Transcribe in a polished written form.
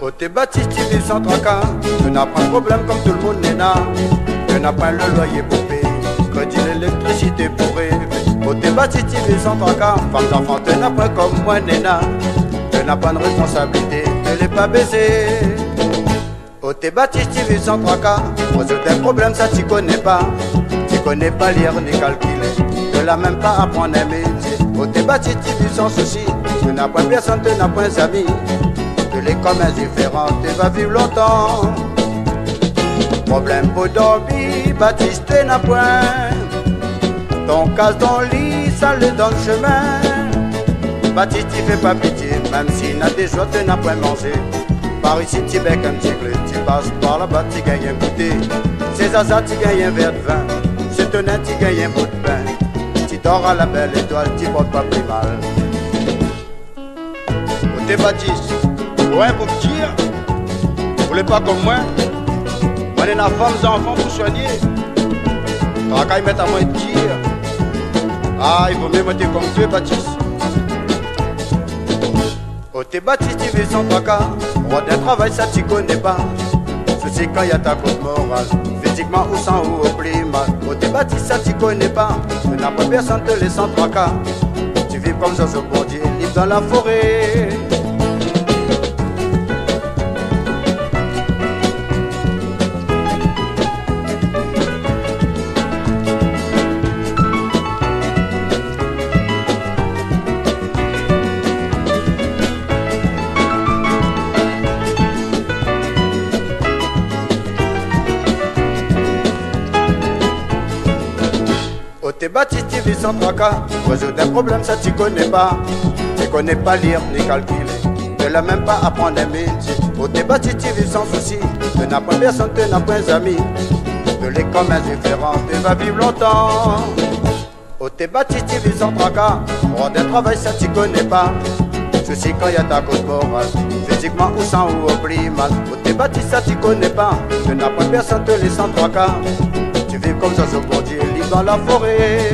Oh, t'es baptiste, tu vis sans tracas. Tu n'as pas de problème comme tout le monde n'est là. Tu n'as pas le loyer pour payer, crédit l'électricité pour rêver. Oh, t'es baptiste, tu vis sans tracas. Femme d'enfant, tu n'as pas comme moi, Néna. Tu n'as pas de responsabilité, tu l'es pas baissé. Oh, t'es baptiste, tu vis sans tracas. Résoudre un problème, ça tu connais pas. Tu connais pas lire ni calculer. Tu n'as même pas apprendre un métier. Oh, t'es baptiste, tu vis sans souci. Tu n'as pas personne, tu n'as pas d'amis. Tu l'es comme indifférent, tu vas vivre longtemps. Problème pour dormir, Baptiste n'a point. Ton casse dans le lit, ça le donne chemin. Baptiste, il fait pas pitié, même s'il n'a des joies, tu n'as point mangé. Par ici, tu bec un petit clé, tu passes par là-bas, tu gagnes un goûter. C'est Zaza, tu gagnes un verre de vin. C'est Tonnet, tu gagnes un bout de pain. Tu dors à la belle étoile, tu portes pas plus mal. Oh, t'es Baptiste, ouais, pour me dire, vous voulez pas comme moi? On est la femme d'enfants pour soigner. T'as qu'à y mettre à moi de dire. Ah, il faut mieux monter comme tu es, Baptiste. Oh, t'es Baptiste, tu vis sans tracas. Roi d'un travail, ça tu connais pas. Ceci quand y a ta côte morale. Physiquement ou sans ou au plus mal. Oh, t'es Baptiste, ça tu connais pas. Tu n'as pas personne te laisse sans tracas. Tu vis comme Jojo Bordier, libre dans la forêt. Oh, t'es Baptiste, tu vis sans tracas. Résoudre un problème, ça tu connais pas. Tu connais pas lire ni calculer. Tu n'as même pas apprendre un métier. Oh, t'es Baptiste, tu vis sans souci. Tu n'as pas personne, tu n'as pas d'amis. Tu l'es comme indifférent, tu vas vivre longtemps. Oh, t'es Baptiste, tu vis sans tracas. Roi d'un travail, ça tu connais pas. Ceci quand y a ta cause morale. Physiquement ou sans ou au plus mal. Oh, t'es Baptiste, ça tu connais pas. Tu n'as pas personne, te laisse sans tracas. Tu vis comme Jojo Bordier, libre dans la forêt.